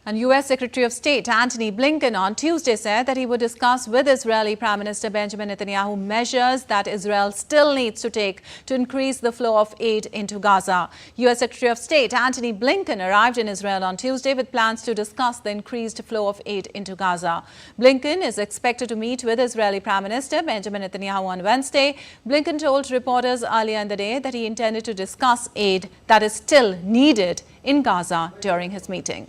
And U.S. Secretary of State Antony Blinken on Tuesday said that he would discuss with Israeli Prime Minister Benjamin Netanyahu measures that Israel still needs to take to increase the flow of aid into Gaza. U.S. Secretary of State Antony Blinken arrived in Israel on Tuesday with plans to discuss the increased flow of aid into Gaza. Blinken is expected to meet with Israeli Prime Minister Benjamin Netanyahu on Wednesday. Blinken told reporters earlier in the day that he intended to discuss aid that is still needed in Gaza during his meeting.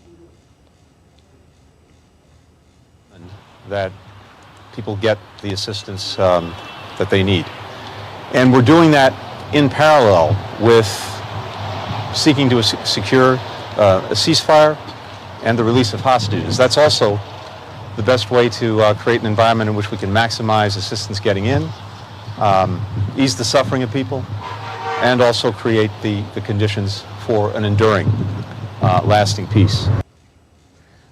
That people get the assistance that they need. And we're doing that in parallel with seeking to secure a ceasefire and the release of hostages. That's also the best way to create an environment in which we can maximize assistance getting in, ease the suffering of people, and also create the conditions for an enduring, lasting peace.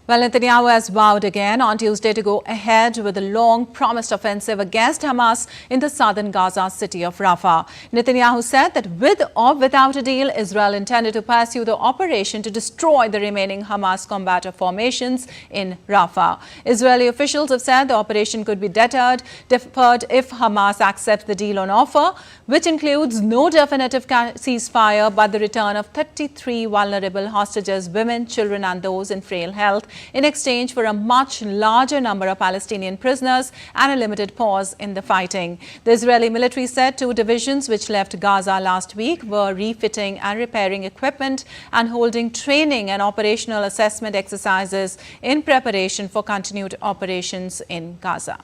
Well, Netanyahu has vowed again on Tuesday to go ahead with the long-promised offensive against Hamas in the southern Gaza city of Rafah. Netanyahu said that with or without a deal, Israel intended to pursue the operation to destroy the remaining Hamas combatant formations in Rafah. Israeli officials have said the operation could be deferred if Hamas accepts the deal on offer, which includes no definitive ceasefire but the return of 33 vulnerable hostages, women, children and those in frail health, in exchange for a much larger number of Palestinian prisoners and a limited pause in the fighting. The Israeli military said 2 divisions which left Gaza last week were refitting and repairing equipment and holding training and operational assessment exercises in preparation for continued operations in Gaza.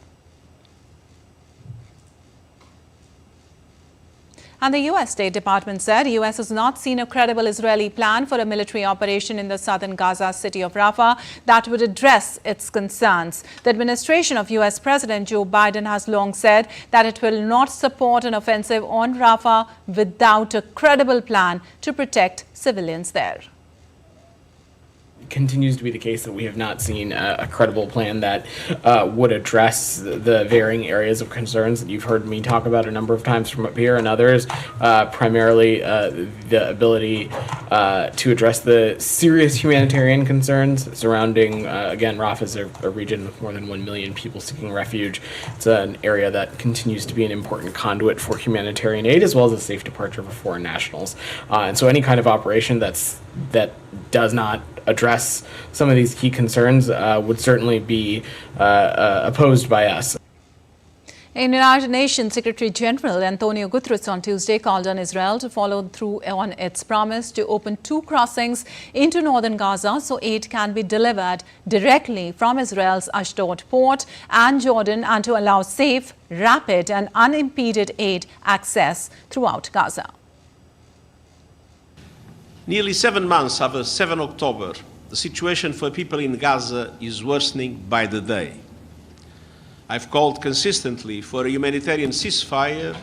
And the U.S. State Department said the U.S. has not seen a credible Israeli plan for a military operation in the southern Gaza city of Rafah that would address its concerns. The administration of U.S. President Joe Biden has long said that it will not support an offensive on Rafah without a credible plan to protect civilians there. Continues to be the case that we have not seen a credible plan that would address the varying areas of concerns that you've heard me talk about a number of times from up here and others, primarily the ability to address the serious humanitarian concerns surrounding, again, Rafah is a region with more than 1 million people seeking refuge. It's an area that continues to be an important conduit for humanitarian aid as well as a safe departure for foreign nationals. And so any kind of operation that does not address some of these key concerns would certainly be opposed by us. In United Nations Secretary General Antonio Guterres on Tuesday called on Israel to follow through on its promise to open 2 crossings into northern Gaza so aid can be delivered directly from Israel's Ashdod port and Jordan, and to allow safe, rapid and unimpeded aid access throughout Gaza. Nearly 7 months after 7 October, the situation for people in Gaza is worsening by the day. I've called consistently for a humanitarian ceasefire,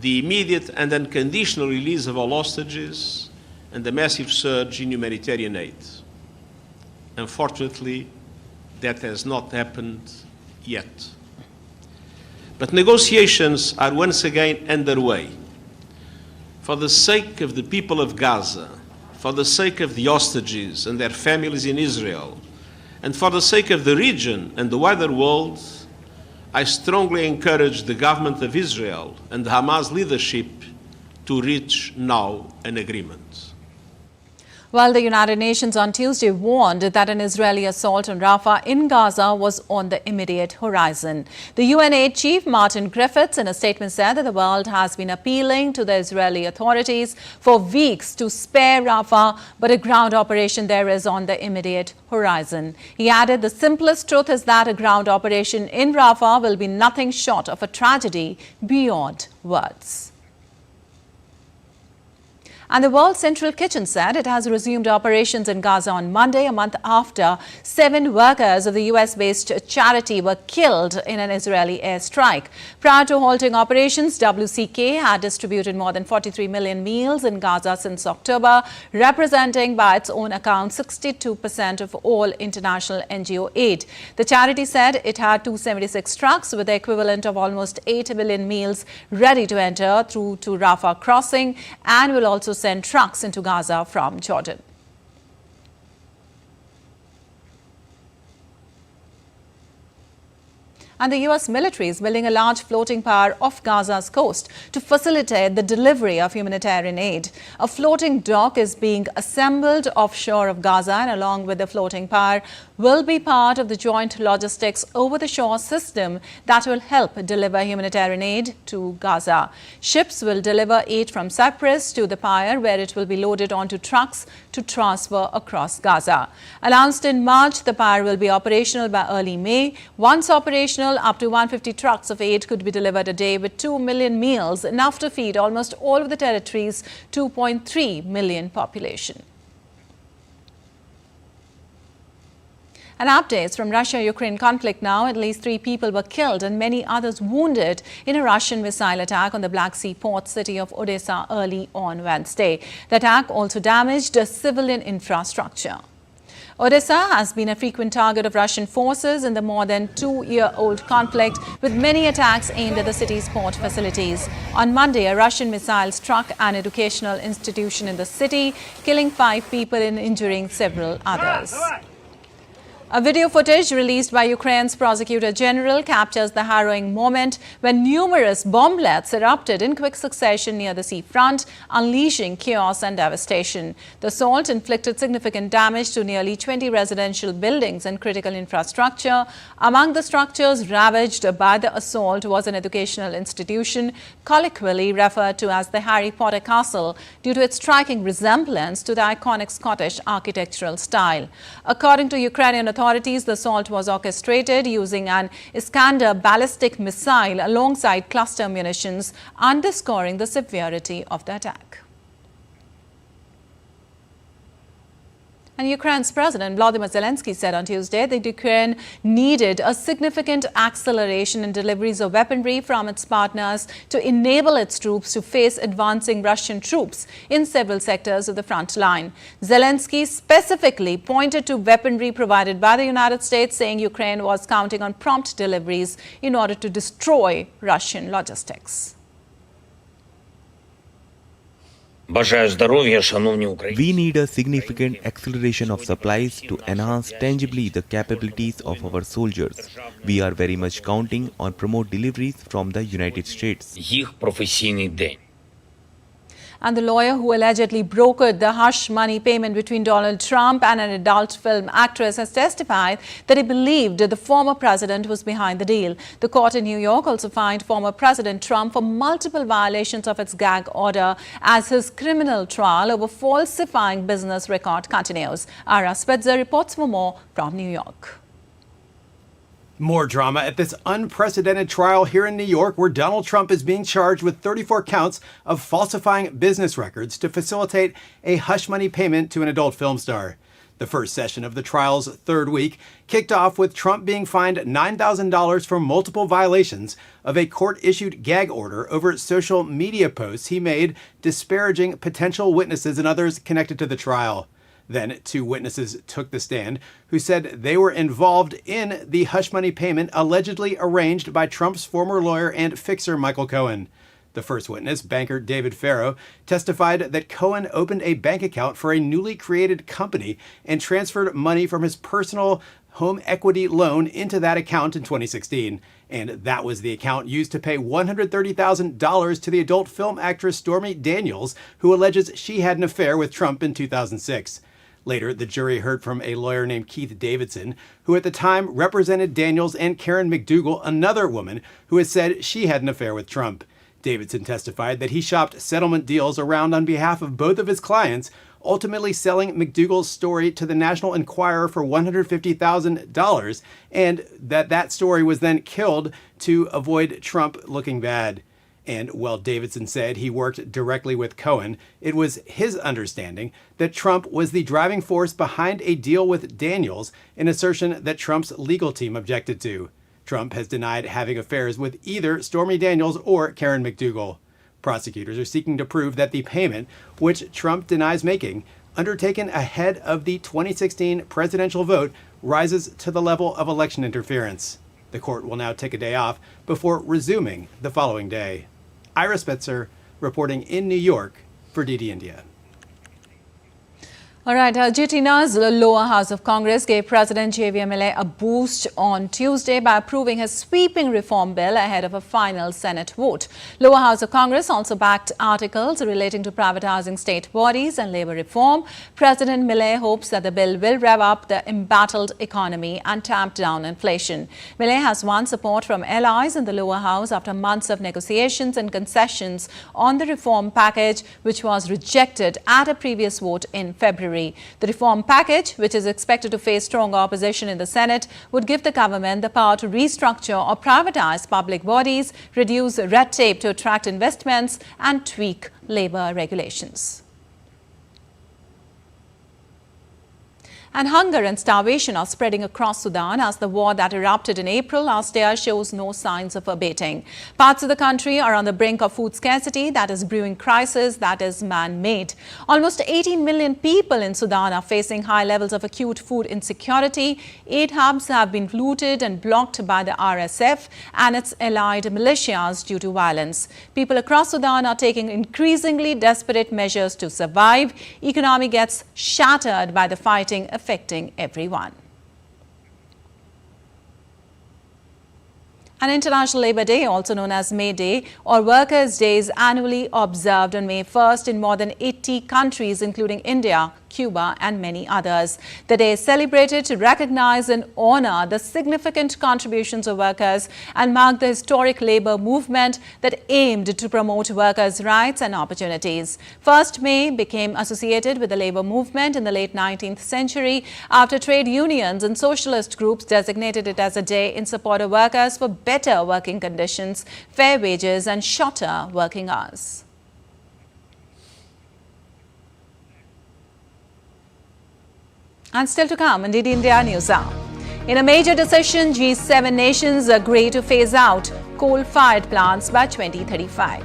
the immediate and unconditional release of all hostages, and a massive surge in humanitarian aid. Unfortunately, that has not happened yet. But negotiations are once again underway. For the sake of the people of Gaza, for the sake of the hostages and their families in Israel, and for the sake of the region and the wider world, I strongly encourage the government of Israel and the Hamas leadership to reach now an agreement. Well, the United Nations on Tuesday warned that an Israeli assault on Rafah in Gaza was on the immediate horizon. The UNA chief Martin Griffiths in a statement said that the world has been appealing to the Israeli authorities for weeks to spare Rafah, but a ground operation there is on the immediate horizon. He added the simplest truth is that a ground operation in Rafah will be nothing short of a tragedy beyond words. And the World Central Kitchen said it has resumed operations in Gaza on Monday, a month after 7 workers of the US-based charity were killed in an Israeli airstrike. Prior to halting operations, WCK had distributed more than 43 million meals in Gaza since October, representing by its own account 62% of all international NGO aid. The charity said it had 276 trucks with the equivalent of almost 8 million meals ready to enter through to Rafah crossing, and will also send trucks into Gaza from Jordan. And the US military is building a large floating pier off Gaza's coast to facilitate the delivery of humanitarian aid. A floating dock is being assembled offshore of Gaza, and along with the floating pier will be part of the joint logistics over-the-shore system that will help deliver humanitarian aid to Gaza. Ships will deliver aid from Cyprus to the pier, where it will be loaded onto trucks to transfer across Gaza. Announced in March, the pier will be operational by early May. Once operational, up to 150 trucks of aid could be delivered a day, with 2 million meals, enough to feed almost all of the territory's 2.3 million population. And updates from Russia-Ukraine conflict now. At least 3 people were killed and many others wounded in a Russian missile attack on the Black Sea port city of Odesa early on Wednesday. The attack also damaged a civilian infrastructure. Odesa has been a frequent target of Russian forces in the more than 2-year-old conflict, with many attacks aimed at the city's port facilities. On Monday, a Russian missile struck an educational institution in the city, killing 5 people and injuring several others. A video footage released by Ukraine's prosecutor general captures the harrowing moment when numerous bomblets erupted in quick succession near the seafront, unleashing chaos and devastation. The assault inflicted significant damage to nearly 20 residential buildings and critical infrastructure. Among the structures ravaged by the assault was an educational institution, colloquially referred to as the Harry Potter Castle, due to its striking resemblance to the iconic Scottish architectural style. According to Ukrainian authorities, the assault was orchestrated using an Iskander ballistic missile alongside cluster munitions, underscoring the severity of the attack. And Ukraine's President Volodymyr Zelensky said on Tuesday that Ukraine needed a significant acceleration in deliveries of weaponry from its partners to enable its troops to face advancing Russian troops in several sectors of the front line. Zelensky specifically pointed to weaponry provided by the United States, saying Ukraine was counting on prompt deliveries in order to destroy Russian logistics. We need a significant acceleration of supplies to enhance tangibly the capabilities of our soldiers. We are very much counting on promote deliveries from the United States. And the lawyer who allegedly brokered the hush money payment between Donald Trump and an adult film actress has testified that he believed the former president was behind the deal. The court in New York also fined former President Trump for multiple violations of its gag order as his criminal trial over falsifying business record continues. Ara Spitzer reports for more from New York. More drama at this unprecedented trial here in New York, where Donald Trump is being charged with 34 counts of falsifying business records to facilitate a hush money payment to an adult film star. The first session of the trial's third week kicked off with Trump being fined $9,000 for multiple violations of a court-issued gag order over social media posts he made disparaging potential witnesses and others connected to the trial. Then 2 witnesses took the stand who said they were involved in the hush money payment allegedly arranged by Trump's former lawyer and fixer Michael Cohen. The first witness, banker David Farrow, testified that Cohen opened a bank account for a newly created company and transferred money from his personal home equity loan into that account in 2016. And that was the account used to pay $130,000 to the adult film actress Stormy Daniels, who alleges she had an affair with Trump in 2006. Later, the jury heard from a lawyer named Keith Davidson, who at the time represented Daniels, and Karen McDougal, another woman who has said she had an affair with Trump. Davidson testified that he shopped settlement deals around on behalf of both of his clients, ultimately selling McDougal's story to the National Enquirer for $150,000, and that story was then killed to avoid Trump looking bad. And while Davidson said he worked directly with Cohen, it was his understanding that Trump was the driving force behind a deal with Daniels, an assertion that Trump's legal team objected to. Trump has denied having affairs with either Stormy Daniels or Karen McDougal. Prosecutors are seeking to prove that the payment, which Trump denies making, undertaken ahead of the 2016 presidential vote, rises to the level of election interference. The court will now take a day off before resuming the following day. Ira Spitzer reporting in New York for DD India. All right, Argentina's lower house of Congress gave President Javier Milei a boost on Tuesday by approving his sweeping reform bill ahead of a final Senate vote. Lower house of Congress also backed articles relating to privatizing state bodies and labor reform. President Milei hopes that the bill will rev up the embattled economy and tamp down inflation. Milei has won support from allies in the lower house after months of negotiations and concessions on the reform package, which was rejected at a previous vote in February. The reform package, which is expected to face strong opposition in the Senate, would give the government the power to restructure or privatize public bodies, reduce red tape to attract investments, and tweak labor regulations. And hunger and starvation are spreading across Sudan as the war that erupted in April last year shows no signs of abating. Parts of the country are on the brink of food scarcity that is brewing crisis that is man-made. Almost 18 million people in Sudan are facing high levels of acute food insecurity. 8 hubs have been looted and blocked by the RSF and its allied militias due to violence. People across Sudan are taking increasingly desperate measures to survive. Economy gets shattered by the fighting affecting everyone. An International Labour Day, also known as May Day, or Workers' Day, is annually observed on May 1st in more than 80 countries, including India, Cuba, and many others. The day is celebrated to recognize and honor the significant contributions of workers and mark the historic labor movement that aimed to promote workers' rights and opportunities. 1st May became associated with the labor movement in the late 19th century after trade unions and socialist groups designated it as a day in support of workers for better working conditions, fair wages, and shorter working hours. And still to come, indeed, India News Hour. In a major decision, G7 nations agree to phase out coal-fired plants by 2035.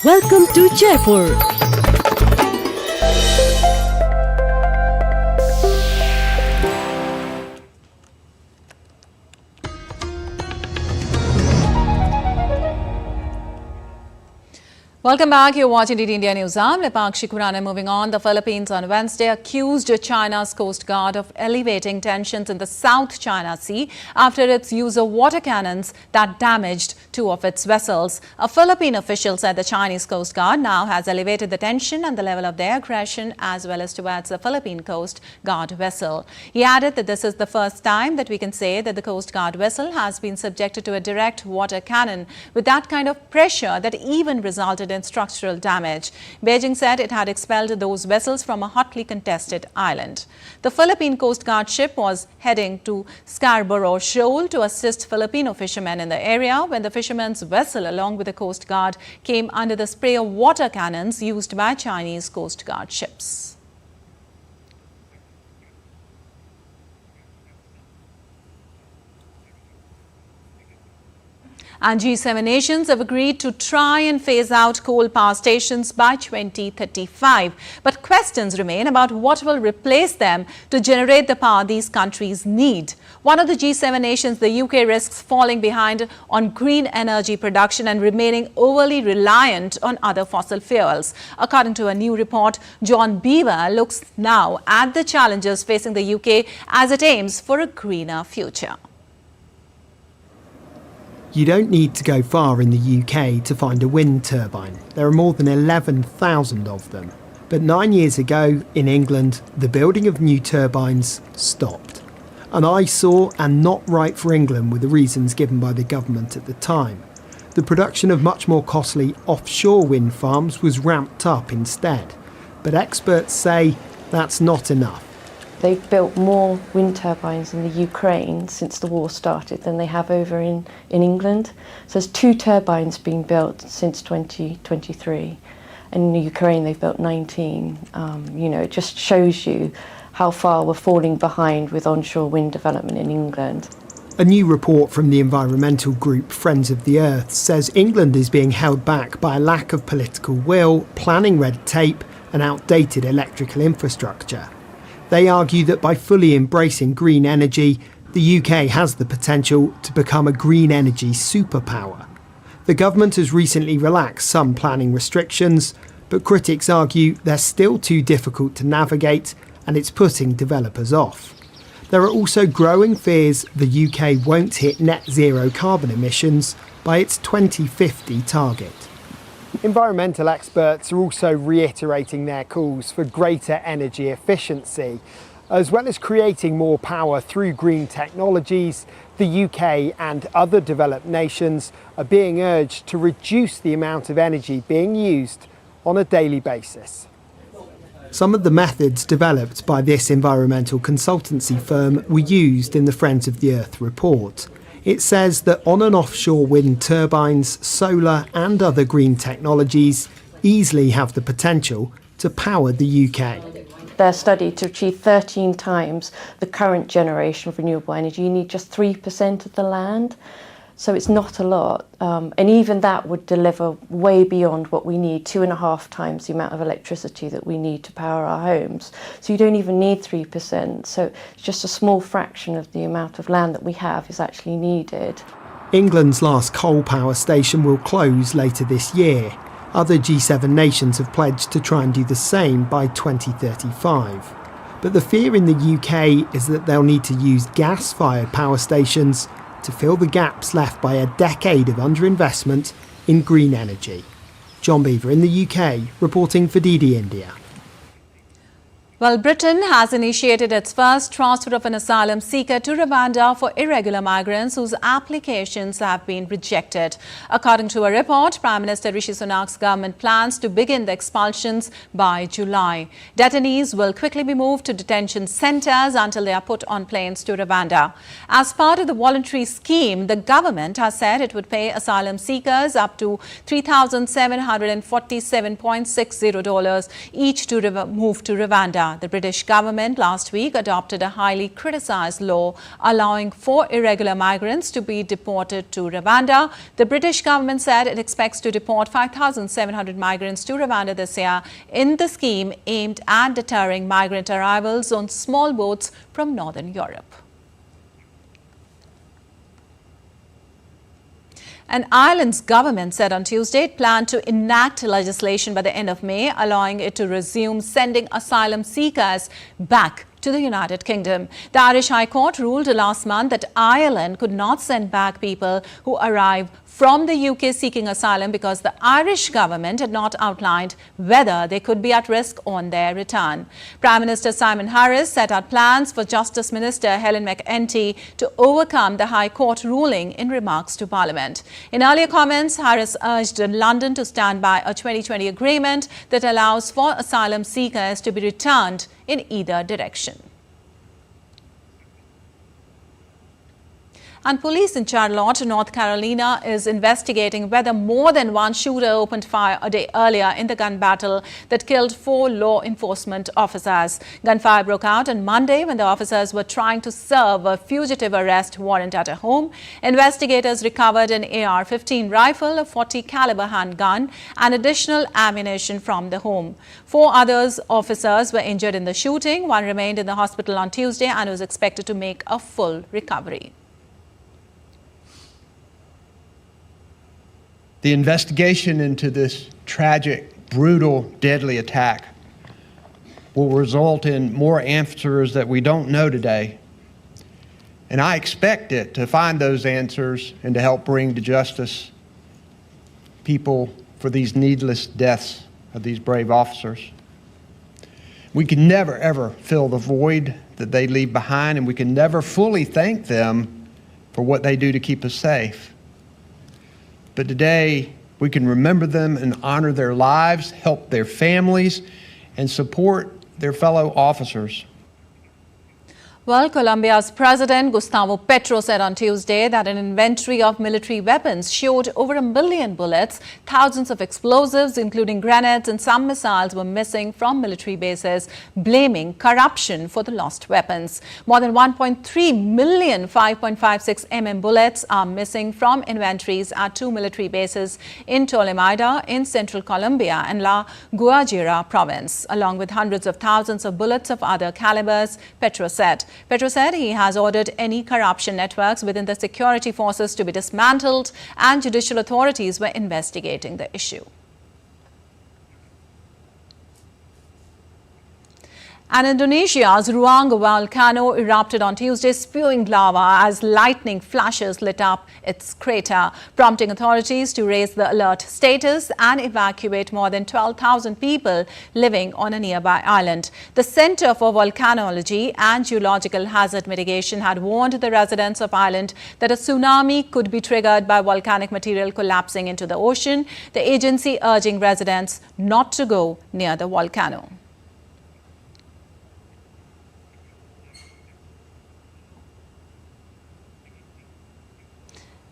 Welcome to Jaipur. Welcome back. You're watching DD India News. I'm Lepakshi Kurana. Moving on, the Philippines on Wednesday accused China's Coast Guard of elevating tensions in the South China Sea after its use of water cannons that damaged 2 of its vessels. A Philippine official said the Chinese Coast Guard now has elevated the tension and the level of their aggression as well as towards the Philippine Coast Guard vessel. He added that this is the first time that we can say that the Coast Guard vessel has been subjected to a direct water cannon with that kind of pressure that even resulted in structural damage. Beijing said it had expelled those vessels from a hotly contested island. The Philippine Coast Guard ship was heading to Scarborough Shoal to assist Filipino fishermen in the area when the fishermen's vessel along with the Coast Guard came under the spray of water cannons used by Chinese Coast Guard ships. And G7 nations have agreed to try and phase out coal power stations by 2035. But questions remain about what will replace them to generate the power these countries need. One of the G7 nations, the UK, risks falling behind on green energy production and remaining overly reliant on other fossil fuels. According to a new report, John Beaver looks now at the challenges facing the UK as it aims for a greener future. You don't need to go far in the UK to find a wind turbine. There are more than 11,000 of them. But 9 years ago, in England, the building of new turbines stopped. An eyesore and not right for England were the reasons given by the government at the time. The production of much more costly offshore wind farms was ramped up instead. But experts say that's not enough. They've built more wind turbines in the Ukraine since the war started than they have over in England. So there's 2 turbines being built since 2023. And in the Ukraine they've built 19. It just shows you how far we're falling behind with onshore wind development in England. A new report from the environmental group Friends of the Earth says England is being held back by a lack of political will, planning red tape and outdated electrical infrastructure. They argue that by fully embracing green energy, the UK has the potential to become a green energy superpower. The government has recently relaxed some planning restrictions, but critics argue they're still too difficult to navigate and it's putting developers off. There are also growing fears the UK won't hit net zero carbon emissions by its 2050 target. Environmental experts are also reiterating their calls for greater energy efficiency. As well as creating more power through green technologies, the UK and other developed nations are being urged to reduce the amount of energy being used on a daily basis. Some of the methods developed by this environmental consultancy firm were used in the Friends of the Earth report. It says that on and offshore wind turbines, solar and other green technologies easily have the potential to power the UK. Their study, to achieve 13 times the current generation of renewable energy, you need just 3% of the land. So it's not a lot. And even that would deliver way beyond what we need, 2.5 times the amount of electricity that we need to power our homes. So you don't even need 3%. So it's just a small fraction of the amount of land that we have is actually needed. England's last coal power station will close later this year. Other G7 nations have pledged to try and do the same by 2035. But the fear in the UK is that they'll need to use gas-fired power stations to fill the gaps left by a decade of underinvestment in green energy. John Beaver in the UK, reporting for DD India. Well, Britain has initiated its first transfer of an asylum seeker to Rwanda for irregular migrants whose applications have been rejected. According to a report, Prime Minister Rishi Sunak's government plans to begin the expulsions by July. Detainees will quickly be moved to detention centres until they are put on planes to Rwanda. As part of the voluntary scheme, the government has said it would pay asylum seekers up to $3,747.60 each to move to Rwanda. The British government last week adopted a highly criticised law allowing 4 irregular migrants to be deported to Rwanda. The British government said it expects to deport 5,700 migrants to Rwanda this year in the scheme aimed at deterring migrant arrivals on small boats from Northern Europe. And Ireland's government said on Tuesday it planned to enact legislation by the end of May, allowing it to resume sending asylum seekers back to the United Kingdom. The Irish High Court ruled last month that Ireland could not send back people who arrive from the UK seeking asylum because the Irish government had not outlined whether they could be at risk on their return. Prime Minister Simon Harris set out plans for Justice Minister Helen McEntee to overcome the High Court ruling in remarks to Parliament. In earlier comments, Harris urged London to stand by a 2020 agreement that allows for asylum seekers to be returned in either direction. And police in Charlotte, North Carolina, is investigating whether more than one shooter opened fire a day earlier in the gun battle that killed 4 law enforcement officers. Gunfire broke out on Monday when the officers were trying to serve a fugitive arrest warrant at a home. Investigators recovered an AR-15 rifle, a .40 caliber handgun, and additional ammunition from the home. 4 others officers were injured in the shooting. One remained in the hospital on Tuesday and was expected to make a full recovery. The investigation into this tragic, brutal, deadly attack will result in more answers that we don't know today. And I expect it to find those answers and to help bring to justice people for these needless deaths of these brave officers. We can never, ever fill the void that they leave behind, and we can never fully thank them for what they do to keep us safe. But today, we can remember them and honor their lives, help their families, and support their fellow officers. Well, Colombia's President Gustavo Petro said on Tuesday that an inventory of military weapons showed over 1 million bullets, thousands of explosives, including grenades and some missiles, were missing from military bases, blaming corruption for the lost weapons. More than 1.3 million 5.56 mm bullets are missing from inventories at 2 military bases in Tolemaida in central Colombia and La Guajira province, along with hundreds of thousands of bullets of other calibers, Petro said. Petro said he has ordered any corruption networks within the security forces to be dismantled, and judicial authorities were investigating the issue. And Indonesia's Ruang volcano erupted on Tuesday, spewing lava as lightning flashes lit up its crater, prompting authorities to raise the alert status and evacuate more than 12,000 people living on a nearby island. The Center for Volcanology and Geological Hazard Mitigation had warned the residents of island that a tsunami could be triggered by volcanic material collapsing into the ocean, the agency urging residents not to go near the volcano.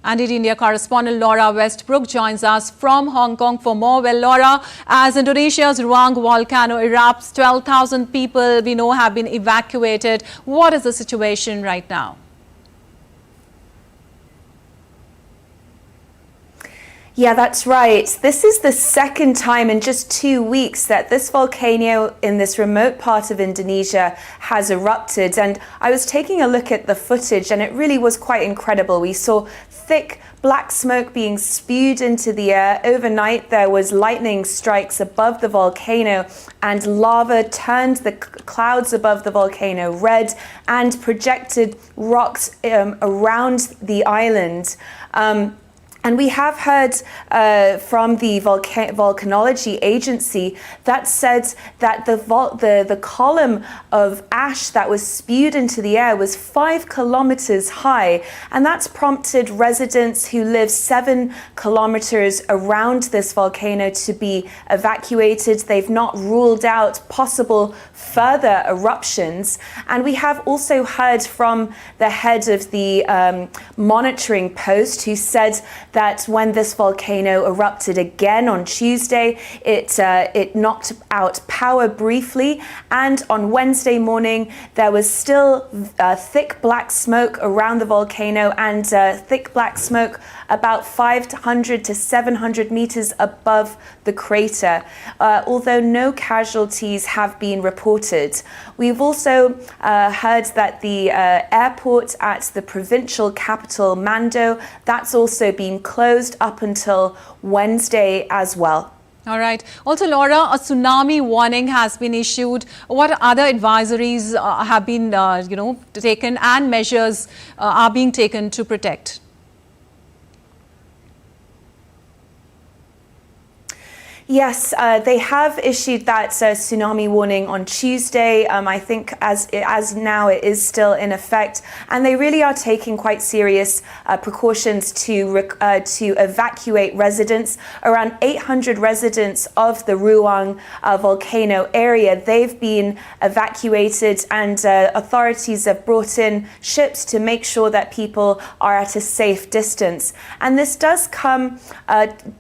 And India correspondent Laura Westbrook joins us from Hong Kong for more. Well, Laura, as Indonesia's Ruang volcano erupts, 12,000 people we know have been evacuated. What is the situation right now? Yeah, that's right. This is the second time in just 2 weeks that this volcano in this remote part of Indonesia has erupted. And I was taking a look at the footage and it really was quite incredible. We saw thick black smoke being spewed into the air. Overnight, there was lightning strikes above the volcano and lava turned the clouds above the volcano red and projected rocks around the island. And we have heard from the volcanology agency that said that the column of ash that was spewed into the air was 5 kilometers high, and that's prompted residents who live 7 kilometers around this volcano to be evacuated. They've not ruled out possible further eruptions. And we have also heard from the head of the monitoring post, who said that when this volcano erupted again on Tuesday, it knocked out power briefly, and on Wednesday morning there was still thick black smoke around the volcano and thick black smoke about 500 to 700 meters above the crater, although no casualties have been reported. We've also heard that the airport at the provincial capital, Mando, that's also been closed up until Wednesday as well. All right. Also, Laura, a tsunami warning has been issued. What other advisories have been, taken, and measures are being taken to protect? Yes, they have issued that tsunami warning on Tuesday. I think as now it is still in effect, and they really are taking quite serious precautions to evacuate residents. Around 800 residents of the Ruang volcano area, they've been evacuated, and authorities have brought in ships to make sure that people are at a safe distance. And this does come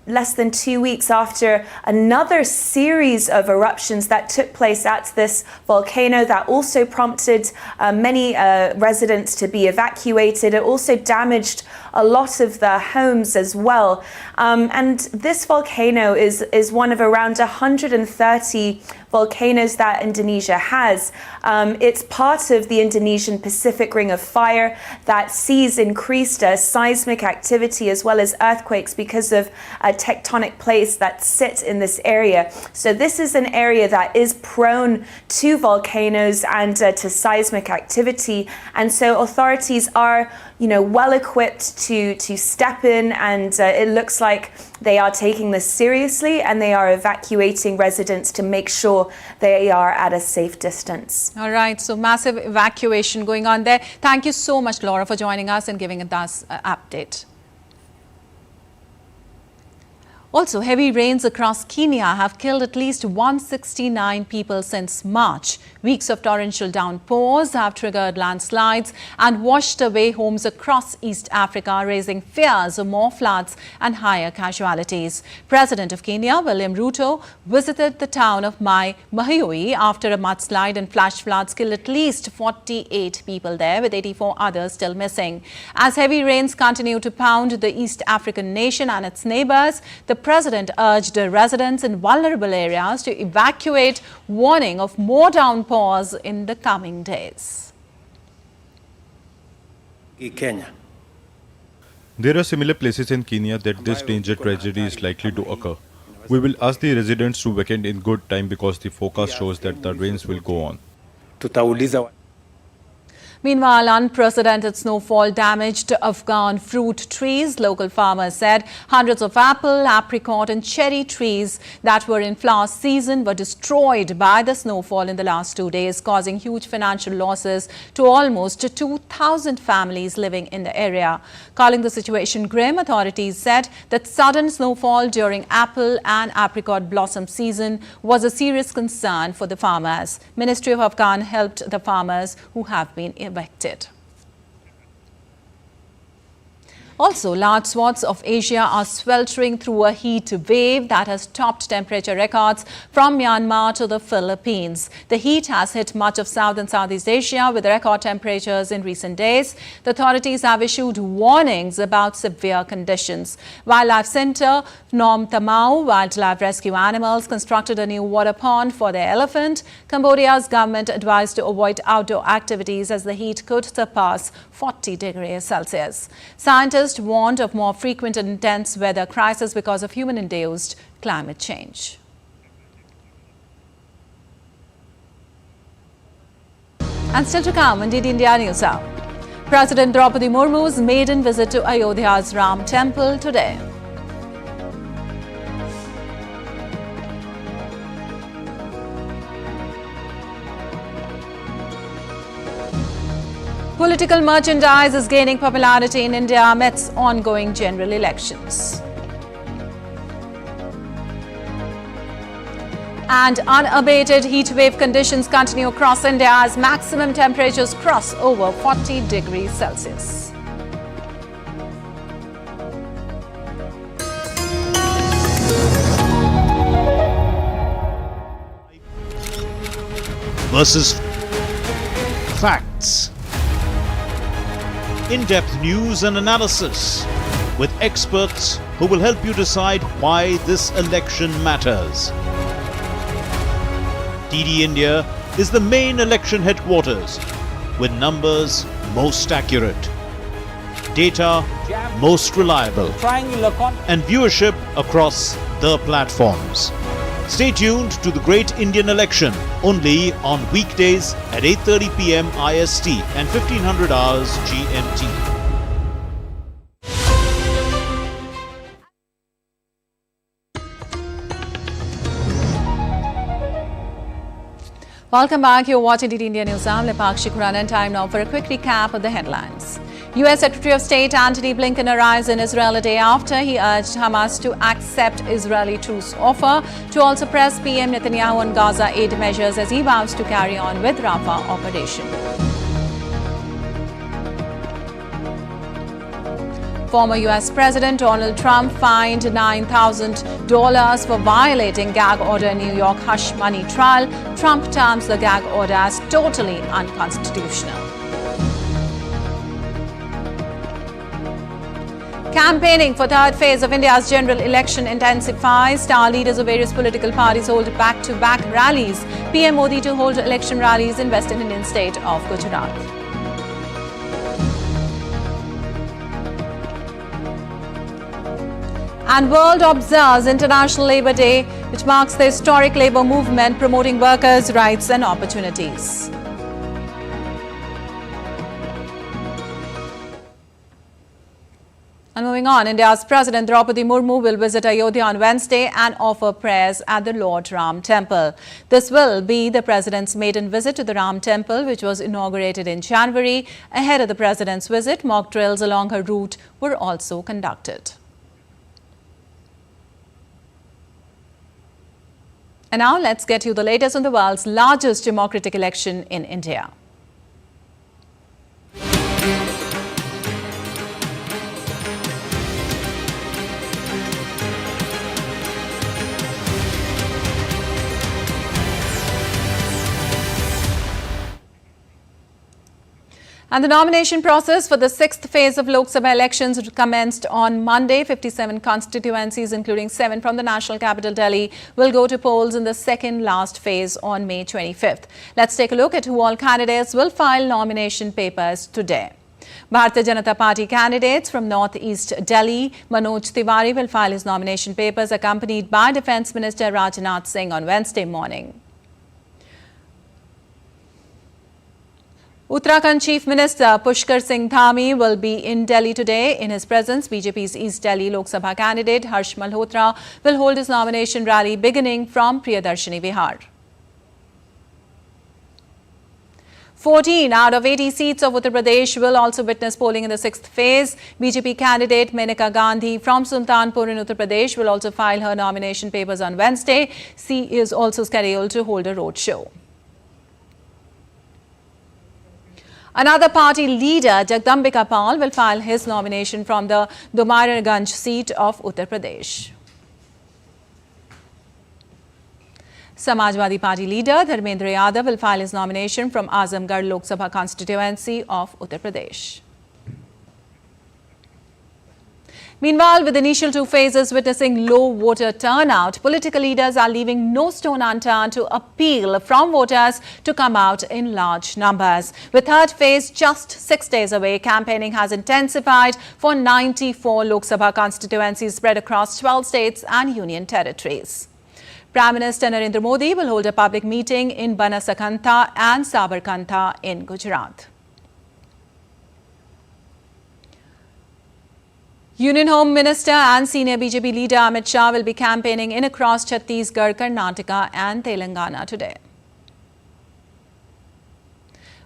less than 2 weeks after another series of eruptions that took place at this volcano that also prompted many residents to be evacuated. It also damaged a lot of the homes as well. And this volcano is one of around 130 volcanoes that Indonesia has. It's part of the Indonesian Pacific Ring of Fire that sees increased seismic activity as well as earthquakes because of tectonic plates that sit in this area. So this is an area that is prone to volcanoes and to seismic activity. And so authorities are, well equipped to step in, and it looks like they are taking this seriously, and they are evacuating residents to make sure they are at a safe distance. All right, so massive evacuation going on there. Thank you so much, Laura, for joining us and giving us an update. Also, heavy rains across Kenya have killed at least 169 people since March. Weeks of torrential downpours have triggered landslides and washed away homes across East Africa, raising fears of more floods and higher casualties. President of Kenya, William Ruto, visited the town of Mahiui after a mudslide and flash floods killed at least 48 people there, with 84 others still missing. As heavy rains continue to pound the East African nation and its neighbors, the President urged residents in vulnerable areas to evacuate, warning of more downpours in the coming days. There are similar places in Kenya that this danger tragedy is likely to occur. We will ask the residents to vacate in good time because the forecast shows that the rains will go on. Meanwhile, unprecedented snowfall damaged Afghan fruit trees. Local farmers said hundreds of apple, apricot and cherry trees that were in flower season were destroyed by the snowfall in the last 2 days, causing huge financial losses to almost 2,000 families living in the area. Calling the situation grim, authorities said that sudden snowfall during apple and apricot blossom season was a serious concern for the farmers. Ministry of Afghan helped the farmers who have been evicted. Also, large swaths of Asia are sweltering through a heat wave that has topped temperature records from Myanmar to the Philippines. The heat has hit much of South and Southeast Asia with record temperatures in recent days. The authorities have issued warnings about severe conditions. Wildlife Center Nom Tamau Wildlife Rescue Animals constructed a new water pond for their elephant. Cambodia's government advised to avoid outdoor activities as the heat could surpass 40 degrees Celsius. Scientists warned of more frequent and intense weather crisis because of human-induced climate change. And still to come on DD India News Hour. President Draupadi Murmu's maiden visit to Ayodhya's Ram Temple today. Political merchandise is gaining popularity in India amidst ongoing general elections. And unabated heatwave conditions continue across India as maximum temperatures cross over 40 degrees Celsius. Versus facts. In-depth news and analysis with experts who will help you decide why this election matters. DD India is the main election headquarters with numbers most accurate, data most reliable, and viewership across the platforms. Stay tuned to the Great Indian Election only on weekdays at 8:30 p.m. IST and 1500 hours GMT. Welcome back. You're watching DD India News. I'm Lepakshi Khurana, and time now for a quick recap of the headlines. U.S. Secretary of State Antony Blinken arrives in Israel a day after he urged Hamas to accept Israeli truce offer, to also press PM Netanyahu on Gaza aid measures as he vows to carry on with Rafah operation. Former U.S. President Donald Trump fined $9,000 for violating gag order in New York hush money trial. Trump terms the gag order as totally unconstitutional. Campaigning for third phase of India's general election intensifies. Star leaders of various political parties hold back-to-back rallies. PM Modi to hold election rallies in West Indian state of Gujarat. And world observes International Labour Day which marks the historic labour movement promoting workers' rights and opportunities. And moving on, India's President Draupadi Murmu will visit Ayodhya on Wednesday and offer prayers at the Lord Ram Temple. This will be the President's maiden visit to the Ram Temple, which was inaugurated in January. Ahead of the President's visit, mock drills along her route were also conducted. And now let's get you the latest on the world's largest democratic election in India. And the nomination process for the sixth phase of Lok Sabha elections commenced on Monday. 57 constituencies, including 7 from the national capital Delhi, will go to polls in the second last phase on May 25th. Let's take a look at who all candidates will file nomination papers today. Bharatiya Janata Party candidates from Northeast Delhi, Manoj Tiwari will file his nomination papers accompanied by Defence Minister Rajnath Singh on Wednesday morning. Uttarakhand Chief Minister Pushkar Singh Dhami will be in Delhi today. In his presence, BJP's East Delhi Lok Sabha candidate Harsh Malhotra will hold his nomination rally beginning from Priyadarshini Vihar. 14 out of 80 seats of Uttar Pradesh will also witness polling in the sixth phase. BJP candidate Menaka Gandhi from Sultanpur in Uttar Pradesh will also file her nomination papers on Wednesday. She is also scheduled to hold a roadshow. Another party leader, Jagdambika Pal, will file his nomination from the Domarganj seat of Uttar Pradesh. Samajwadi Party leader Dharmendra Yadav will file his nomination from Azamgarh Lok Sabha constituency of Uttar Pradesh. Meanwhile, with the initial 2 phases witnessing low voter turnout, political leaders are leaving no stone unturned to appeal from voters to come out in large numbers. With third phase just 6 days away, campaigning has intensified for 94 Lok Sabha constituencies spread across 12 states and union territories. Prime Minister Narendra Modi will hold a public meeting in Banaskantha and Sabarkantha in Gujarat. Union Home Minister and senior BJP leader Amit Shah will be campaigning in across Chhattisgarh, Karnataka and Telangana today.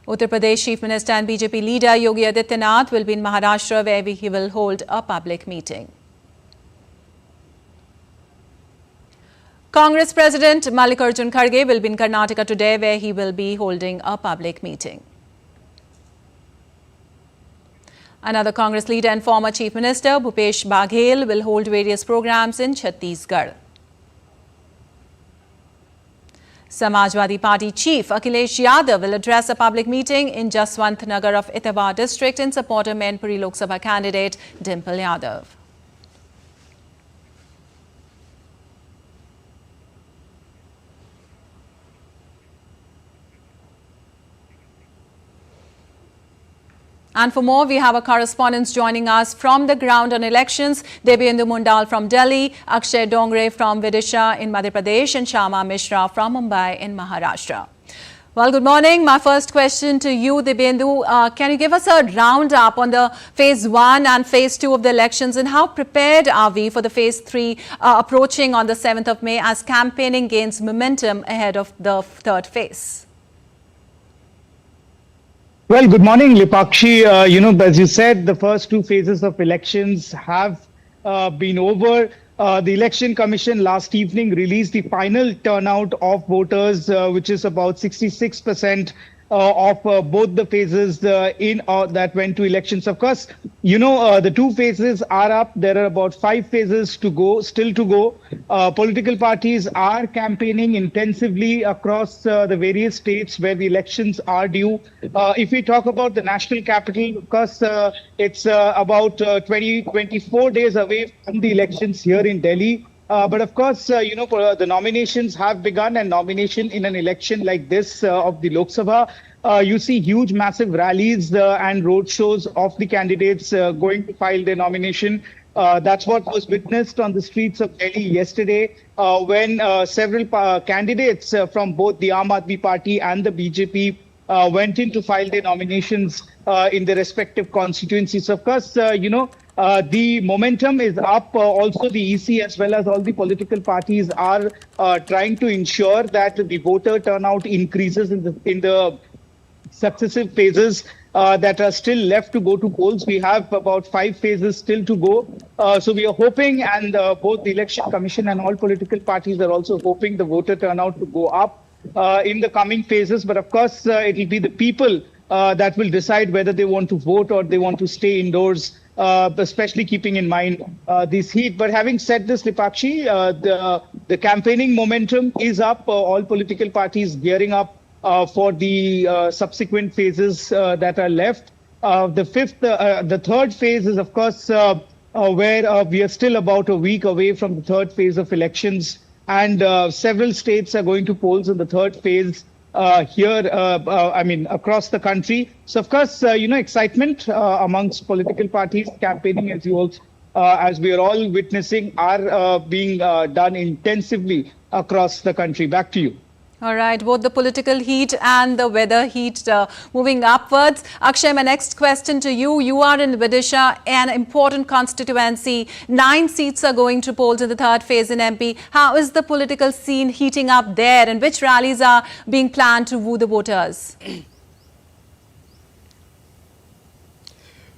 Uttar Pradesh Chief Minister and BJP leader Yogi Adityanath will be in Maharashtra, where he will hold a public meeting. Congress President Mallikarjun Kharge will be in Karnataka today, where he will be holding a public meeting. Another Congress leader and former Chief Minister Bhupesh Baghel will hold various programs in Chhattisgarh. Samajwadi Party Chief Akhilesh Yadav will address a public meeting in Jaswant Nagar of Etawah district in support of Mainpuri Lok Sabha candidate Dimple Yadav. And for more, we have our correspondents joining us from the ground on elections. Debyendu Mundal from Delhi, Akshay Dongre from Vidisha in Madhya Pradesh, and Shama Mishra from Mumbai in Maharashtra. Well, good morning. My first question to you, Debyendu. Can you give us a roundup on the phase 1 and phase 2 of the elections, and how prepared are we for the phase 3 approaching on the 7th of May as campaigning gains momentum ahead of the third phase? Well, good morning, Lipakshi. As you said, the first 2 phases of elections have been over. The Election Commission last evening released the final turnout of voters, which is about 66% of both the phases that went to elections. Of course, the 2 phases are up. There are about 5 phases to go, still to go. Political parties are campaigning intensively across the various states where the elections are due. If we talk about the national capital, of course, it's about 24 days away from the elections here in Delhi. But of course, the nominations have begun, and nomination in an election like this of the Lok Sabha, you see huge, massive rallies and road shows of the candidates going to file their nomination. That's what was witnessed on the streets of Delhi yesterday when several candidates from both the Aam Aadmi Party and the BJP went in to file their nominations in the respective constituencies. Of course, the momentum is up. Also, the EC as well as all the political parties are trying to ensure that the voter turnout increases in the successive phases that are still left to go to polls. We have about 5 phases still to go. So we are hoping, and both the Election Commission and all political parties are also hoping the voter turnout to go up in the coming phases. But of course, it will be the people that will decide whether they want to vote or they want to stay indoors, especially keeping in mind this heat. But having said this, Lipakshi, the campaigning momentum is up. All political parties gearing up for the subsequent phases that are left. The third phase is, of course, where we are still about a week away from the third phase of elections, and several states are going to polls in the third phase across the country. So, of course, excitement amongst political parties campaigning, as we are all witnessing, are being done intensively across the country. Back to you. All right, both the political heat and the weather heat moving upwards. Akshay, my next question to you. You are in Odisha, an important constituency. 9 seats are going to polls in the third phase in MP. How is the political scene heating up there, and which rallies are being planned to woo the voters?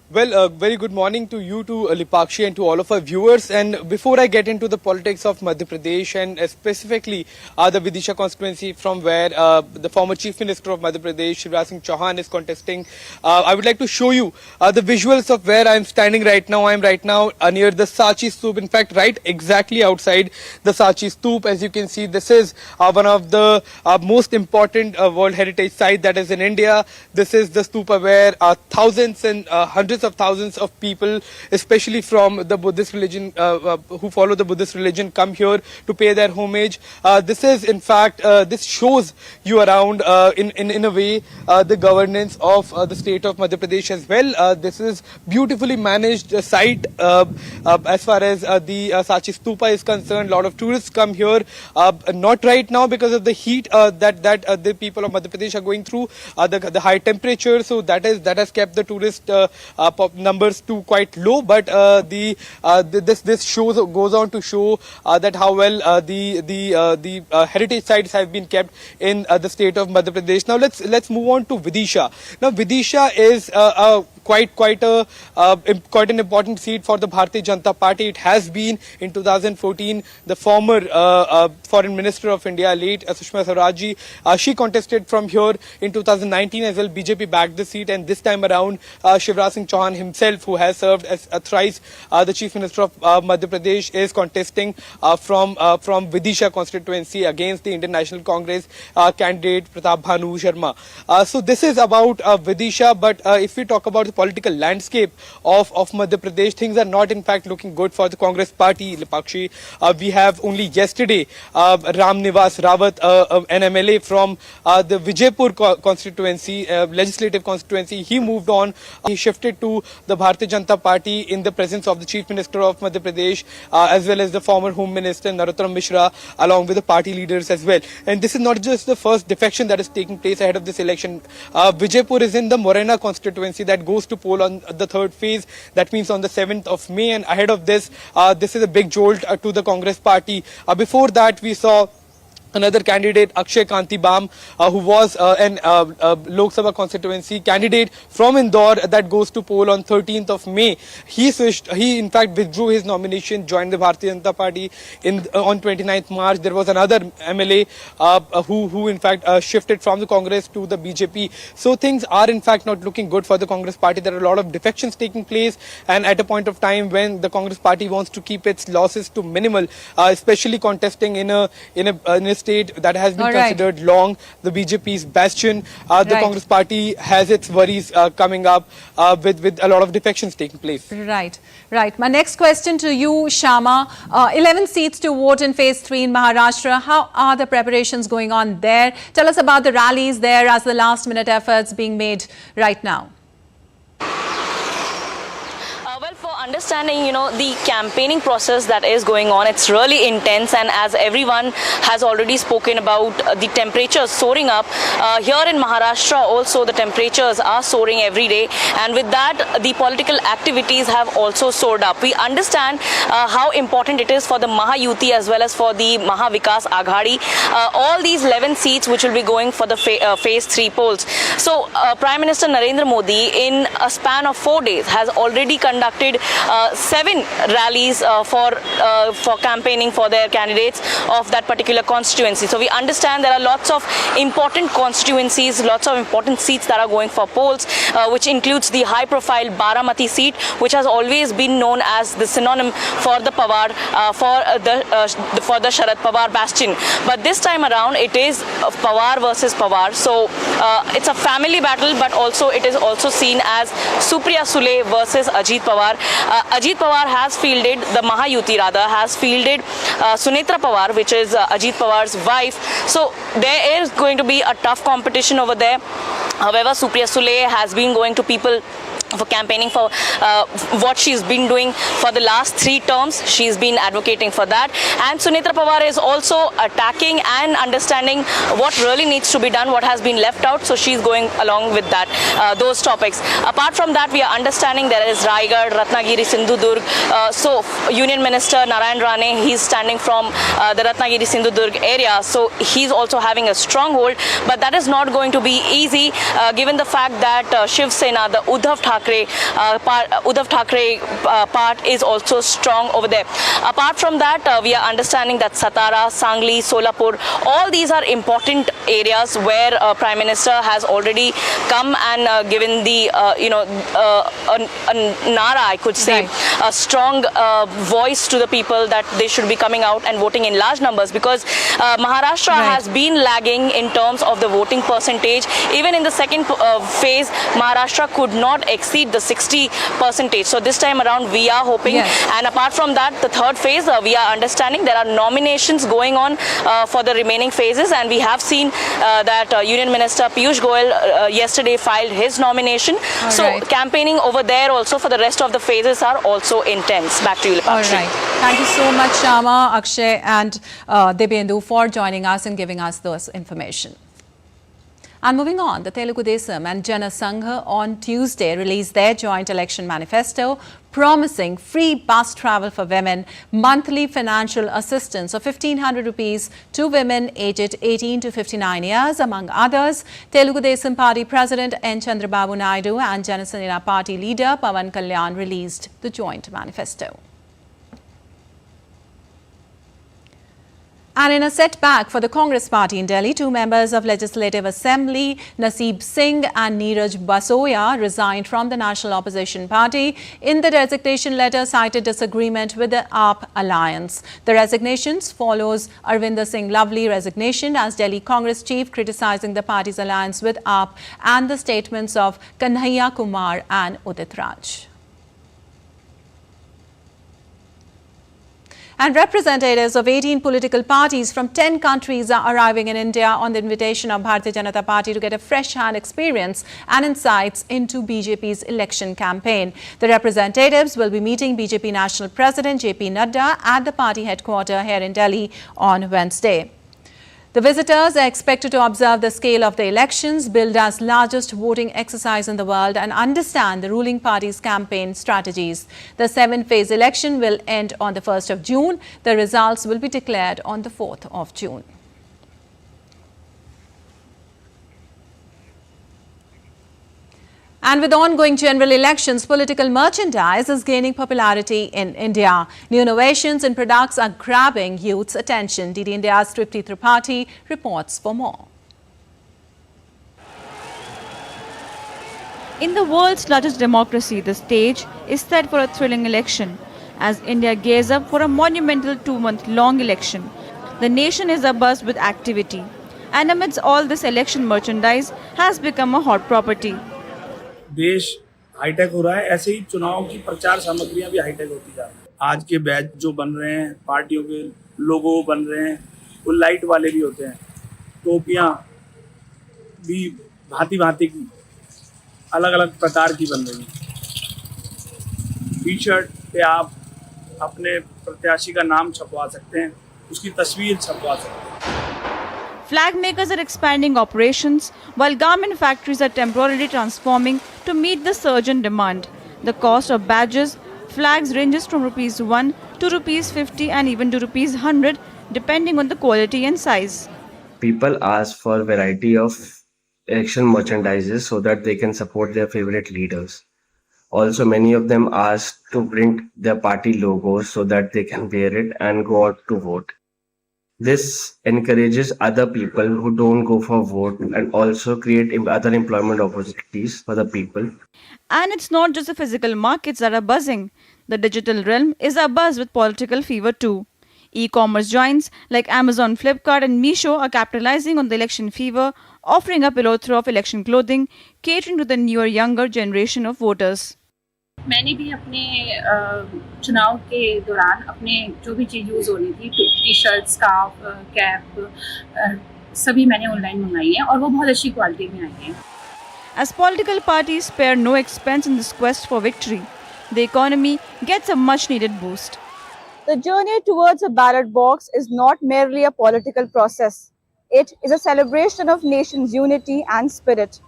Well, very good morning to you, to Lipakshi, and to all of our viewers. And before I get into the politics of Madhya Pradesh and specifically the Vidisha constituency from where the former Chief Minister of Madhya Pradesh, Shivraj Singh Chauhan, is contesting, I would like to show you the visuals of where I am standing right now. I am right now near the Sachi Stoop. In fact, right exactly outside the Sachi Stoop. As you can see, this is one of the most important World Heritage Site that is in India. This is the stupa where thousands and hundreds of thousands of people, especially from the Buddhist religion, who follow the Buddhist religion, come here to pay their homage. This is, in fact, this shows you around in a way the governance of the state of Madhya Pradesh as well. This is beautifully managed site as far as the Sachi Stupa is concerned. A lot of tourists come here, not right now because of the heat that the people of Madhya Pradesh are going through, the high temperature. So that has kept the tourist numbers to quite low, but this goes on to show that how well the heritage sites have been kept in the state of Madhya Pradesh. Now let's move on to Vidisha. Now Vidisha is quite an important seat for the Bharatiya Janata Party. It has been in 2014. The former Foreign Minister of India, late Sushma Swaraj, she contested from here in 2019 as well. BJP backed the seat, and this time around Shivraj Singh Chauhan himself, who has served as thrice the Chief Minister of Madhya Pradesh, is contesting from Vidisha constituency against the Indian National Congress candidate Pratap Bhanu Sharma. So this is about Vidisha, but if we talk about the political landscape of Madhya Pradesh, things are not in fact looking good for the Congress party, Lipakshi. We have only yesterday Ram Nivas Rawat, an MLA from the Vijaypur constituency, legislative constituency, he moved on. He shifted to the Bharatiya Janata Party in the presence of the Chief Minister of Madhya Pradesh as well as the former Home Minister Narottam Mishra, along with the party leaders as well. And this is not just the first defection that is taking place ahead of this election. Vijaypur is in the Morena constituency that goes to poll on the third phase. That means on the 7th of May. And ahead of this, this is a big jolt to the Congress party. Before that, we saw another candidate, Akshay Kanti Bam, who was an Lok Sabha constituency candidate from Indore that goes to poll on 13th of May. He in fact withdrew his nomination, joined the Bharatiya Janata Party on 29th March. There was another MLA who in fact shifted from the Congress to the BJP. So things are in fact not looking good for the Congress party. There are a lot of defections taking place, and at a point of time when the Congress party wants to keep its losses to minimal, especially contesting in a state that has been considered long the BJP's bastion, the Congress party has its worries coming up with a lot of defections taking place. Right. My next question to you, Shama. 11 seats to vote in phase 3 in Maharashtra. How are the preparations going on there? Tell us about the rallies there as the last minute efforts being made right now. Well, for understanding, the campaigning process that is going on, it's really intense, and as everyone has already spoken about the temperatures soaring up, here in Maharashtra also the temperatures are soaring every day, and with that the political activities have also soared up. We understand how important it is for the Mahayuti as well as for the Mahavikas Aghadi, all these 11 seats which will be going for the phase 3 polls. So Prime Minister Narendra Modi in a span of 4 days has already conducted 7 rallies for campaigning for their candidates of that particular constituency. So we understand there are lots of important constituencies, lots of important seats that are going for polls, which includes the high-profile Baramati seat, which has always been known as the synonym for the Pawar, for the Sharad Pawar bastion. But this time around, it is Pawar versus Pawar. So it's a family battle, but also it is also seen as Supriya Sule versus Ajit Pawar. Ajit Pawar has fielded, the Mahayuti rather, has fielded Sunetra Pawar, which is Ajit Pawar's wife. So there is going to be a tough competition over there. However, Supriya Sule has been going to people for campaigning for what she's been doing for the last 3 terms. She's been advocating for that, and Sunetra Pawar is also attacking and understanding what really needs to be done, what has been left out, so she's going along with that, those topics. Apart from that, we are understanding there is Raigad, Ratnagiri, Sindhudurg. So Union Minister Narayan Rane, he's standing from the Ratnagiri Sindhudurg area, so he's also having a stronghold, but that is not going to be easy given the fact that Shiv Sena, the Uddhav Thackeray part is also strong over there. Apart from that, we are understanding that Satara, Sangli, Solapur, all these are important areas where Prime Minister has already come and given the, a nara, I could say, a strong voice to the people that they should be coming out and voting in large numbers, because Maharashtra has been lagging in terms of the voting percentage. Even in the second phase, Maharashtra could not exceed the 60%. So this time around we are hoping, and apart from that, the third phase, we are understanding there are nominations going on for the remaining phases, and we have seen that Union Minister Piyush Goyal yesterday filed his nomination. So campaigning over there also for the rest of the phases are also intense. Back to you, Lipakshi. All right. Thank you so much, Shama, Akshay and Debendu for joining us and giving us this information. And moving on, the Telugu Desam and Jana Sangha on Tuesday released their joint election manifesto promising free bus travel for women, monthly financial assistance of 1,500 rupees to women aged 18 to 59 years, among others. Telugu Desam Party President N. Chandrababu Naidu and Janasena Party leader Pawan Kalyan released the joint manifesto. And in a setback for the Congress party in Delhi, 2 members of Legislative Assembly, Naseeb Singh and Neeraj Basoya, resigned from the National Opposition Party. In the resignation letter, cited disagreement with the AAP alliance. The resignations follows Arvinder Singh Lovely resignation as Delhi Congress chief, criticizing the party's alliance with AAP and the statements of Kanhaiya Kumar and Udit Raj. And representatives of 18 political parties from 10 countries are arriving in India on the invitation of Bharatiya Janata Party to get a fresh-hand experience and insights into BJP's election campaign. The representatives will be meeting BJP National President JP Nadda at the party headquarters here in Delhi on Wednesday. The visitors are expected to observe the scale of the elections, billed as largest voting exercise in the world, and understand the ruling party's campaign strategies. The 7-phase election will end on the 1st of June. The results will be declared on the 4th of June. And with ongoing general elections, political merchandise is gaining popularity in India. New innovations in products are grabbing youth's attention. DD India's Tripti Tripathi reports for more. In the world's largest democracy, the stage is set for a thrilling election. As India gears up for a monumental 2-month-long election, the nation is abuzz with activity. And amidst all this election merchandise has become a hot property. देश hi tech हो रहा है, ऐसे ही चुनाव की प्रचार सामग्रियां भी हाईटेक होती जा रही हैं। आज के बैच जो बन रहे हैं, पार्टियों के लोगो बन रहे हैं, वो लाइट वाले भी होते हैं। टोपियां भी भांति-भांति की अलग-अलग प्रकार की बन रही हैं। टी शर्ट पे आप अपने प्रत्याशी का नाम छपवा सकते हैं, उसकी तस्वीर छपवा सकते हैं। Flag makers are expanding operations while garment factories are temporarily transforming to meet the surge in demand. The cost of badges, flags ranges from ₹1 to ₹50 and even to ₹100 depending on the quality and size. People ask for variety of election merchandises so that they can support their favorite leaders. Also, many of them ask to print their party logos so that they can wear it and go out to vote. This encourages other people who don't go for vote and also create other employment opportunities for the people. And it's not just the physical markets that are buzzing. The digital realm is abuzz with political fever too. E-commerce giants like Amazon, Flipkart and Meesho are capitalizing on the election fever, offering a plethora of election clothing, catering to the newer, younger generation of voters. मैंने भी अपने चुनाव के दौरान अपने जो भी चीज़ use होनी थी, टी शर्ट, स्कार्फ, कैप, सभी मैंने ऑनलाइन मंगाई हैं और वो बहुत अच्छी क्वालिटी में आई हैं। As political parties spare no expense in this quest for victory, the economy gets a much-needed boost. The journey towards a ballot box is not merely a political process. It is a celebration of nation's unity and spirit.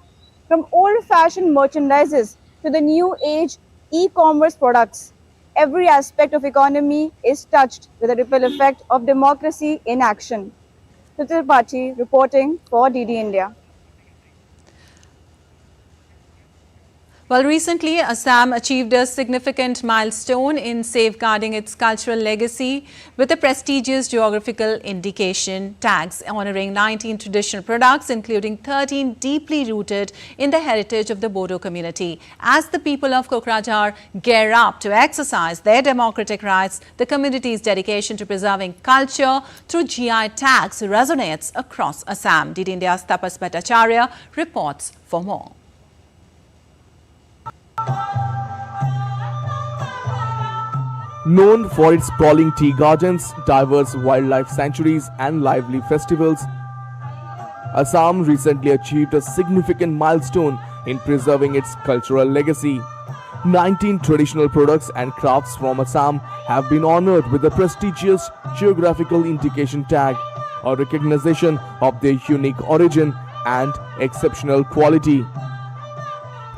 From old-fashioned merchandises to the new age e-commerce products, every aspect of economy is touched with the ripple effect of democracy in action. Prasar Bharati reporting for DD India. Well, recently, Assam achieved a significant milestone in safeguarding its cultural legacy with a prestigious geographical indication tags honoring 19 traditional products, including 13 deeply rooted in the heritage of the Bodo community. As the people of Kokrajhar gear up to exercise their democratic rights, the community's dedication to preserving culture through GI tags resonates across Assam. DD India's Tapas Bhattacharya reports for more. Known for its sprawling tea gardens, diverse wildlife sanctuaries and lively festivals, Assam recently achieved a significant milestone in preserving its cultural legacy. 19 traditional products and crafts from Assam have been honored with the prestigious geographical indication tag, a recognition of their unique origin and exceptional quality.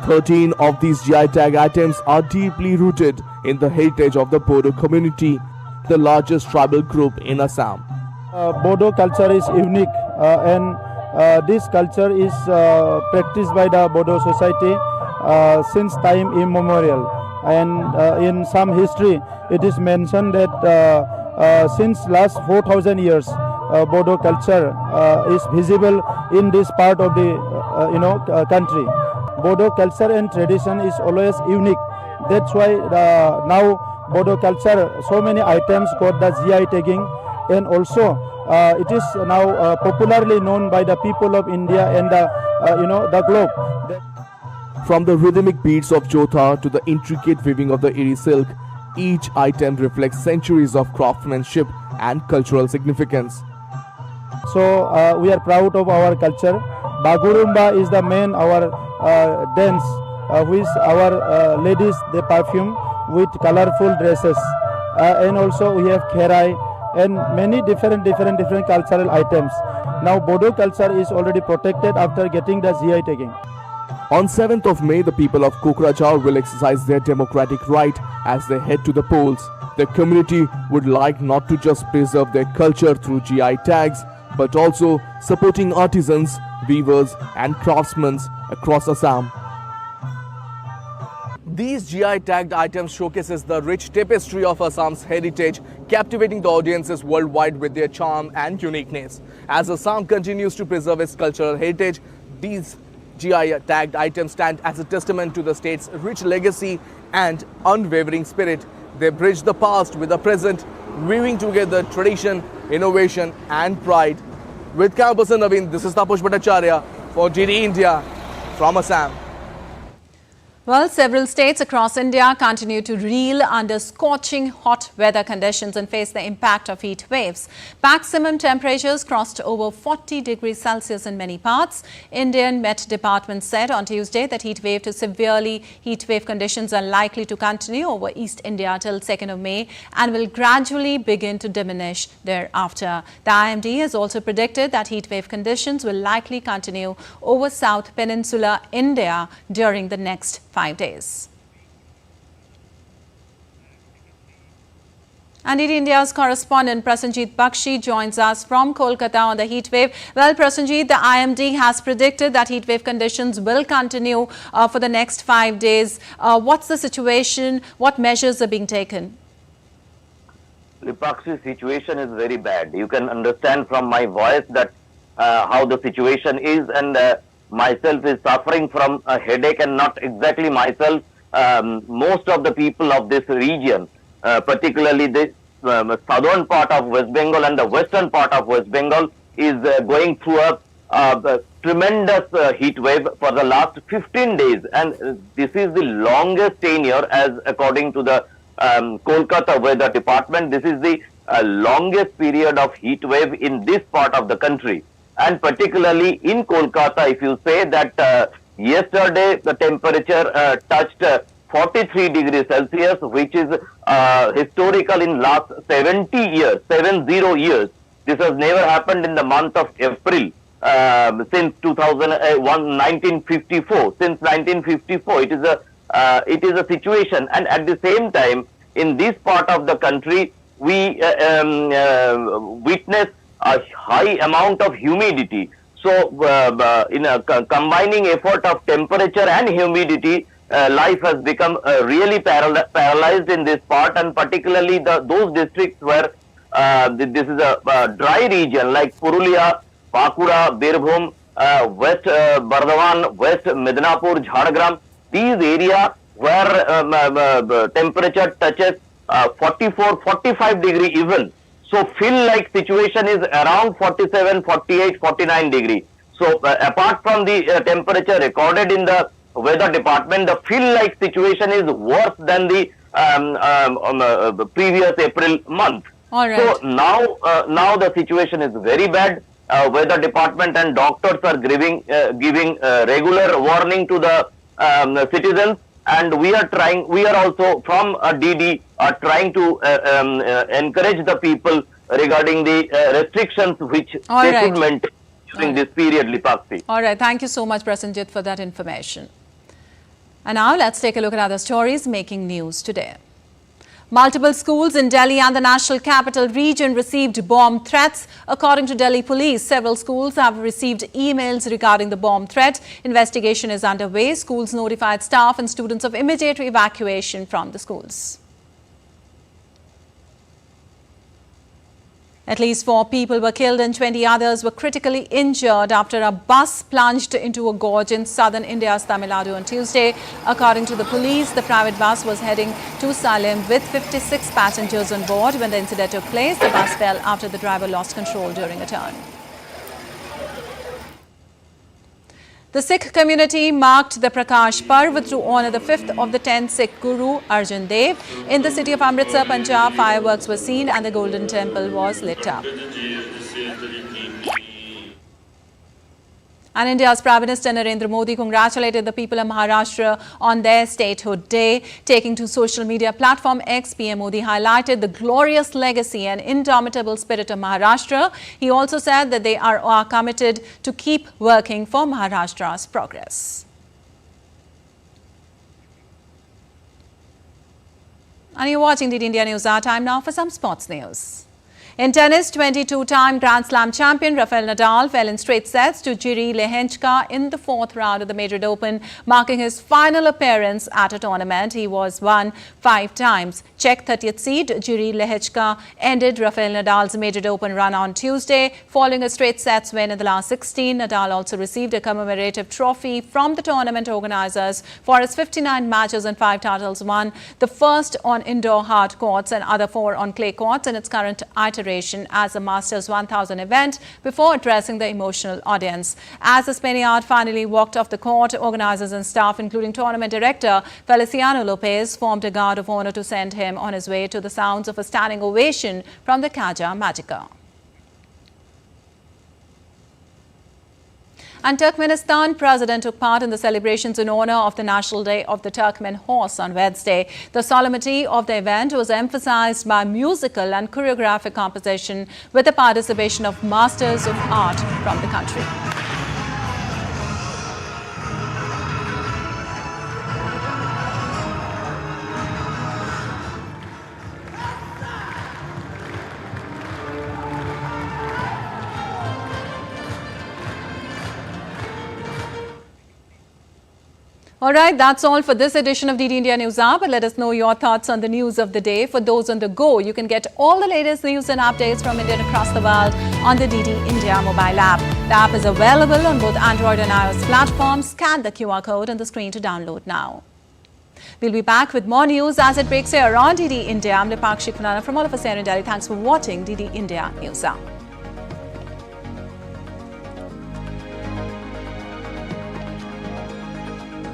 13 of these GI tag items are deeply rooted in the heritage of the Bodo community, the largest tribal group in Assam. Bodo culture is unique and this culture is practiced by the Bodo society since time immemorial. And in some history, it is mentioned that since last 4,000 years, Bodo culture is visible in this part of the country. Bodo culture and tradition is always unique. That's why now Bodo culture, so many items got the GI tagging, and also it is now popularly known by the people of India and the globe. From the rhythmic beats of Jotha to the intricate weaving of the Iri silk, each item reflects centuries of craftsmanship and cultural significance. So we are proud of our culture. Bagurumba is the main dance, which our ladies they perfume with colorful dresses, and also we have kerai and many different cultural items. Now Bodo culture is already protected after getting the GI tagging. On 7th of May, the people of Kokrajhar will exercise their democratic right as they head to the polls. The community would like not to just preserve their culture through GI tags, but also supporting artisans, weavers and craftsmen across Assam. These GI tagged items showcases the rich tapestry of Assam's heritage, captivating the audiences worldwide with their charm and uniqueness. As Assam continues to preserve its cultural heritage, these GI tagged items stand as a testament to the state's rich legacy and unwavering spirit. They bridge the past with the present, weaving together tradition, innovation and pride. With camera person Naveen, this is Tapas Bhattacharya for DD India from Assam. Well, several states across India continue to reel under scorching hot weather conditions and face the impact of heat waves. Maximum temperatures crossed over 40 degrees Celsius in many parts. Indian Met Department said on Tuesday that heat wave to severely heat wave conditions are likely to continue over East India till 2nd of May and will gradually begin to diminish thereafter. The IMD has also predicted that heat wave conditions will likely continue over South Peninsular India during the next 5 days. And India's correspondent Prasenjit Bakshi joins us from Kolkata on the heat wave. Well, Prasenjit, the IMD has predicted that heat wave conditions will continue for the next 5 days. What's the situation? What measures are being taken? Lipakshi's situation is very bad. You can understand from my voice that how the situation is, and myself is suffering from a headache, and not exactly myself. Most of the people of this region, particularly the southern part of West Bengal and the western part of West Bengal, is going through a tremendous heat wave for the last 15 days. And this is the longest tenure, as according to the Kolkata Weather Department. This is the longest period of heat wave in this part of the country. And particularly in Kolkata, if you say that yesterday the temperature touched 43 degrees Celsius, which is historical in last 70 years. This has never happened in the month of April since 1954. Since 1954, it is a situation. And at the same time, in this part of the country, we witness a high amount of humidity. So, in a combining effort of temperature and humidity, life has become really paralyzed in this part, and particularly those districts where this is a dry region like Purulia, Pakura, Birbhum, West Bardhaman, West Midnapur, Jhargram. These areas where temperature touches 44, 45 degree even. So feel like situation is around 47, 48, 49 degree. So apart from the temperature recorded in the weather department, the feel like situation is worse than the previous April month. All right. So now the situation is very bad. Weather department and doctors are giving regular warning to the citizens. And we are also from DD trying to encourage the people regarding the restrictions which they should maintain during this period, Lipakshi. All right. Thank you so much, Prasenjit, for that information. And now let's take a look at other stories making news today. Multiple schools in Delhi and the National Capital Region received bomb threats. According to Delhi police, several schools have received emails regarding the bomb threat. Investigation is underway. Schools notified staff and students of immediate evacuation from the schools. At least 4 people were killed and 20 others were critically injured after a bus plunged into a gorge in southern India's Tamil Nadu on Tuesday. According to the police, the private bus was heading to Asylum with 56 passengers on board. When the incident took place, the bus fell after the driver lost control during a turn. The Sikh community marked the Prakash Parv to honour the 5th of the 10th Sikh Guru, Arjan Dev. In the city of Amritsar, Punjab, fireworks were seen and the Golden Temple was lit up. And India's Prime Minister Narendra Modi congratulated the people of Maharashtra on their statehood day. Taking to social media platform X, PM Modi highlighted the glorious legacy and indomitable spirit of Maharashtra. He also said that they are committed to keep working for Maharashtra's progress. And you're watching the India News Hour. Time now for some sports news. In tennis, 22-time Grand Slam champion Rafael Nadal fell in straight sets to Jiří Lehečka in the 4th round of the Madrid Open, marking his final appearance at a tournament. He was won 5 times. Czech 30th seed Jiří Lehečka ended Rafael Nadal's Madrid Open run on Tuesday. Following a straight sets win in the last 16, Nadal also received a commemorative trophy from the tournament organizers for his 59 matches and 5 titles won, the first on indoor hard courts and other 4 on clay courts in its current iteration celebration as a Masters 1000 event before addressing the emotional audience. As the Spaniard finally walked off the court, organizers and staff, including tournament director Feliciano Lopez, formed a guard of honor to send him on his way to the sounds of a standing ovation from the Caja Magica. And Turkmenistan president took part in the celebrations in honor of the National Day of the Turkmen Horse on Wednesday. The solemnity of the event was emphasized by musical and choreographic composition with the participation of masters of art from the country. All right, that's all for this edition of DD India News Hour. But let us know your thoughts on the news of the day. For those on the go, you can get all the latest news and updates from India and across the world on the DD India mobile app. The app is available on both Android and iOS platforms. Scan the QR code on the screen to download now. We'll be back with more news as it breaks here on DD India. I'm Lipakshi Kunana from all of us here in Delhi. Thanks for watching DD India News Hour.